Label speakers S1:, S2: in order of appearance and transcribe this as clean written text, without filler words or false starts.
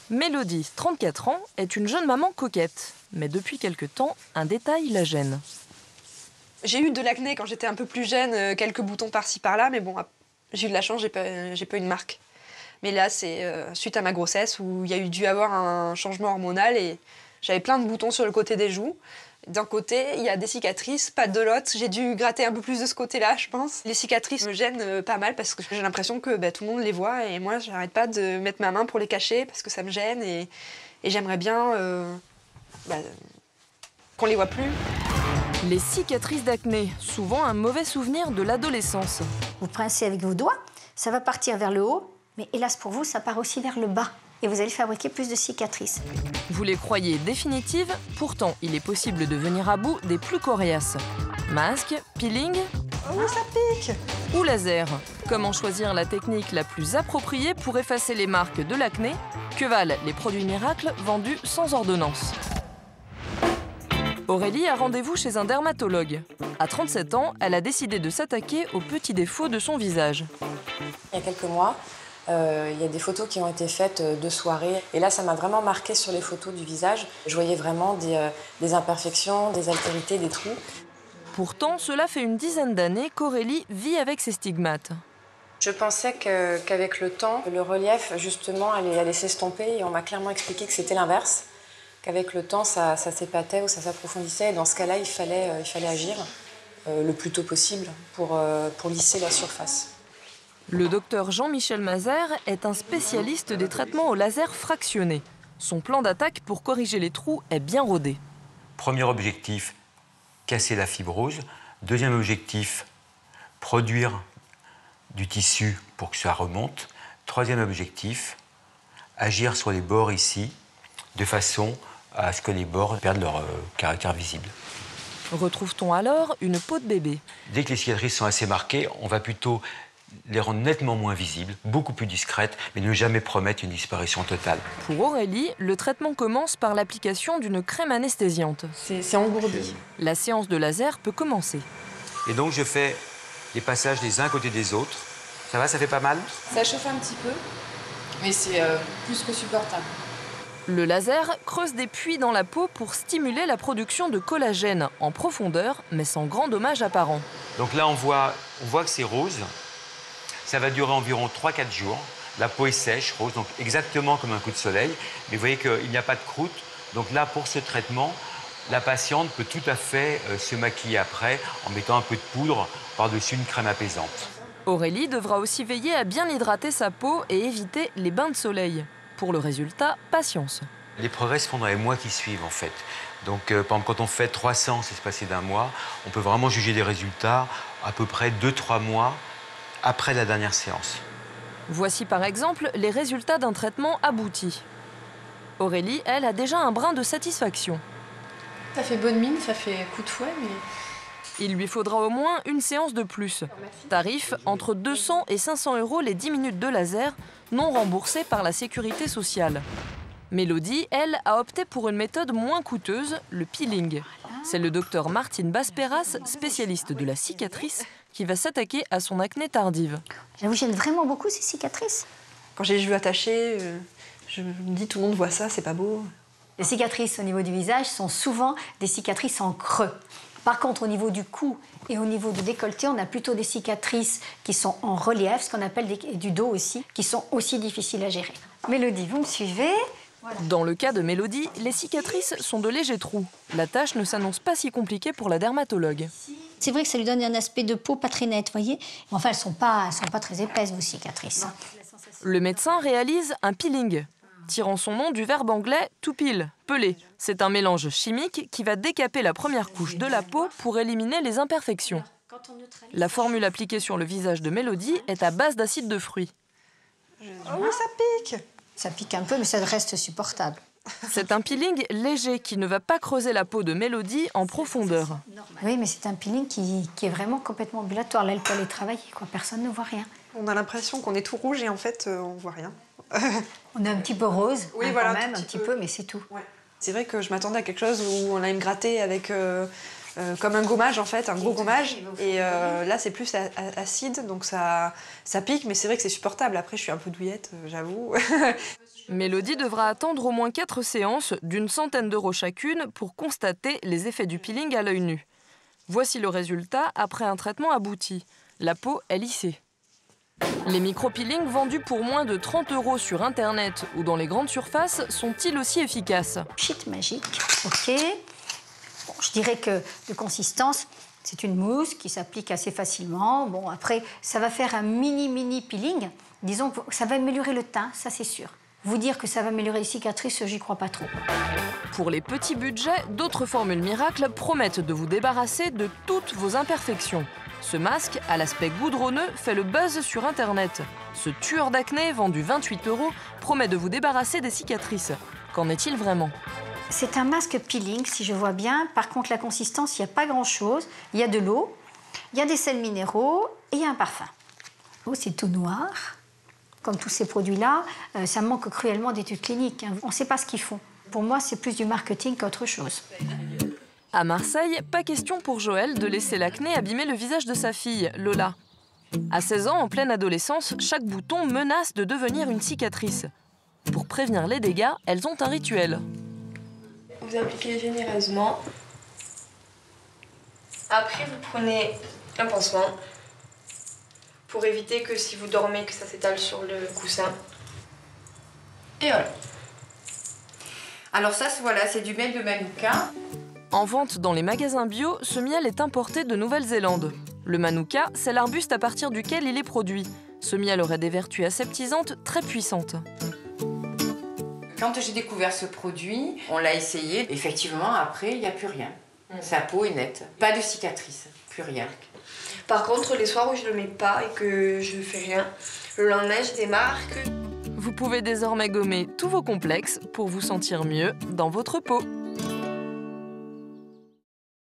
S1: Mélodie, 34 ans, est une jeune maman coquette. Mais depuis quelque temps, un détail la gêne.
S2: J'ai eu de l'acné quand j'étais un peu plus jeune, quelques boutons par-ci par-là, mais bon, j'ai eu de la chance, j'ai pas eu de marque. Mais là, c'est suite à ma grossesse où il y a dû avoir un changement hormonal et j'avais plein de boutons sur le côté des joues. D'un côté, il y a des cicatrices, pas de l'autre. J'ai dû gratter un peu plus de ce côté-là, je pense. Les cicatrices me gênent pas mal parce que j'ai l'impression que tout le monde les voit et moi, j'arrête pas de mettre ma main pour les cacher parce que ça me gêne et j'aimerais bien qu'on les voit plus.
S1: Les cicatrices d'acné, souvent un mauvais souvenir de l'adolescence.
S3: Vous pincez avec vos doigts, ça va partir vers le haut, mais hélas pour vous, ça part aussi vers le bas. Et vous allez fabriquer plus de cicatrices.
S1: Vous les croyez définitives, pourtant il est possible de venir à bout des plus coriaces. Masque, peeling
S2: Oh, ça pique!
S1: Ou laser. Comment choisir la technique la plus appropriée pour effacer les marques de l'acné? Que valent les produits miracles vendus sans ordonnance? Aurélie a rendez-vous chez un dermatologue. À 37 ans, elle a décidé de s'attaquer aux petits défauts de son visage.
S4: Il y a quelques mois, il y a des photos qui ont été faites de soirée. Et là, ça m'a vraiment marqué sur les photos du visage. Je voyais vraiment des imperfections, des altérités, des trous.
S1: Pourtant, cela fait une dizaine d'années qu'Aurélie vit avec ces stigmates.
S4: Je pensais qu'avec le temps, le relief, justement, allait s'estomper. Et on m'a clairement expliqué que c'était l'inverse. Qu'avec le temps, ça s'épatait ou ça s'approfondissait. Et dans ce cas-là, il fallait agir le plus tôt possible pour lisser la surface.
S1: Le docteur Jean-Michel Mazer est un spécialiste des traitements au laser fractionné. Son plan d'attaque pour corriger les trous est bien rodé.
S5: Premier objectif, casser la fibrose. Deuxième objectif, produire du tissu pour que ça remonte. Troisième objectif, agir sur les bords ici, de façon à ce que les bords perdent leur caractère visible.
S1: Retrouve-t-on alors une peau de bébé?
S5: Dès que les cicatrices sont assez marquées, on va plutôt les rendre nettement moins visibles, beaucoup plus discrètes, mais ne jamais promettre une disparition totale.
S1: Pour Aurélie, le traitement commence par l'application d'une crème anesthésiante.
S2: C'est engourdi.
S1: La séance de laser peut commencer.
S5: Et donc je fais les passages les uns à côté des autres. Ça va, ça fait pas mal?
S6: Ça chauffe un petit peu, mais c'est plus que supportable.
S1: Le laser creuse des puits dans la peau pour stimuler la production de collagène en profondeur, mais sans grand dommage apparent.
S5: Donc là, on voit que c'est rose. Ça va durer environ 3-4 jours. La peau est sèche, rose, donc exactement comme un coup de soleil. Mais vous voyez qu'il n'y a pas de croûte. Donc là, pour ce traitement, la patiente peut tout à fait se maquiller après en mettant un peu de poudre par-dessus une crème apaisante.
S1: Aurélie devra aussi veiller à bien hydrater sa peau et éviter les bains de soleil. Pour le résultat, patience.
S5: Les progrès se font dans les mois qui suivent, en fait. Donc, par exemple, quand on fait 3 séances espacées d'un mois, on peut vraiment juger des résultats à peu près 2-3 mois après la dernière séance.
S1: Voici par exemple les résultats d'un traitement abouti. Aurélie, elle, a déjà un brin de satisfaction.
S6: Ça fait bonne mine, ça fait coup de fouet, mais...
S1: Il lui faudra au moins une séance de plus. Tarif entre 200 et 500 € les 10 minutes de laser, non remboursées par la sécurité sociale. Mélodie, elle, a opté pour une méthode moins coûteuse, le peeling. C'est le docteur Martine Basperas, spécialiste de la cicatrice, qui va s'attaquer à son acné tardive.
S3: Ça vous gêne vraiment beaucoup ces cicatrices?
S2: Quand j'ai les cheveux attachés, je me dis tout le monde voit ça, c'est pas beau.
S3: Les cicatrices au niveau du visage sont souvent des cicatrices en creux. Par contre, au niveau du cou et au niveau du décolleté, on a plutôt des cicatrices qui sont en relief, ce qu'on appelle du dos aussi, qui sont aussi difficiles à gérer. Mélodie, vous me suivez?
S1: Dans le cas de Mélodie, les cicatrices sont de légers trous. La tâche ne s'annonce pas si compliquée pour la dermatologue.
S3: C'est vrai que ça lui donne un aspect de peau pas très net, voyez. Enfin, elles sont pas très épaisses, vos cicatrices.
S1: Le médecin réalise un peeling, tirant son nom du verbe anglais to peel, peler. C'est un mélange chimique qui va décaper la première couche de la peau pour éliminer les imperfections. La formule appliquée sur le visage de Mélodie est à base d'acide de fruits.
S2: Oh oui, ça pique!
S3: Ça pique un peu, mais ça reste supportable.
S1: C'est un peeling léger qui ne va pas creuser la peau de Mélodie en profondeur.
S3: Oui, mais c'est un peeling qui est vraiment complètement ambulatoire. Là, elle peut aller travailler, quoi. Personne ne voit rien.
S2: On a l'impression qu'on est tout rouge et en fait, on voit rien.
S3: On est un petit peu rose,
S2: oui,
S3: hein,
S2: voilà,
S3: quand même, un petit peu, mais c'est tout.
S2: Ouais. C'est vrai que je m'attendais à quelque chose où on allait me gratter avec comme un gommage en fait, un gros gommage. Et là c'est plus acide, donc ça pique, mais c'est vrai que c'est supportable. Après je suis un peu douillette, j'avoue.
S1: Mélodie devra attendre au moins 4 séances d'une centaine d'euros chacune pour constater les effets du peeling à l'œil nu. Voici le résultat après un traitement abouti. La peau est lissée. Les micro-peelings vendus pour moins de 30 € sur Internet ou dans les grandes surfaces sont-ils aussi efficaces?
S3: Pchit magique, ok. Bon, je dirais que de consistance, c'est une mousse qui s'applique assez facilement. Bon, après, ça va faire un mini peeling. Disons que ça va améliorer le teint, ça c'est sûr. Vous dire que ça va améliorer les cicatrices, j'y crois pas trop.
S1: Pour les petits budgets, d'autres formules miracles promettent de vous débarrasser de toutes vos imperfections. Ce masque, à l'aspect goudronneux, fait le buzz sur Internet. Ce tueur d'acné, vendu 28 €, promet de vous débarrasser des cicatrices. Qu'en est-il vraiment?
S3: C'est un masque peeling, si je vois bien. Par contre, la consistance, il n'y a pas grand-chose. Il y a de l'eau, il y a des sels minéraux et il y a un parfum. Oh, c'est tout noir. Comme tous ces produits-là, ça manque cruellement d'études cliniques. On ne sait pas ce qu'ils font. Pour moi, c'est plus du marketing qu'autre chose.
S1: À Marseille, pas question pour Joël de laisser l'acné abîmer le visage de sa fille, Lola. À 16 ans, en pleine adolescence, chaque bouton menace de devenir une cicatrice. Pour prévenir les dégâts, elles ont un rituel.
S7: Vous appliquez généreusement. Après, vous prenez un pansement pour éviter que si vous dormez, que ça s'étale sur le coussin. Et voilà.
S8: Alors ça, voilà, c'est du miel de Manuka.
S1: En vente dans les magasins bio, ce miel est importé de Nouvelle-Zélande. Le Manuka, c'est l'arbuste à partir duquel il est produit. Ce miel aurait des vertus aseptisantes très puissantes.
S8: Quand j'ai découvert ce produit, on l'a essayé. Effectivement, après, il n'y a plus rien. Sa peau est nette. Pas de cicatrices, plus rien.
S7: Par contre, les soirs où je le mets pas et que je fais rien, le lendemain, j'ai des marques.
S1: Vous pouvez désormais gommer tous vos complexes pour vous sentir mieux dans votre peau.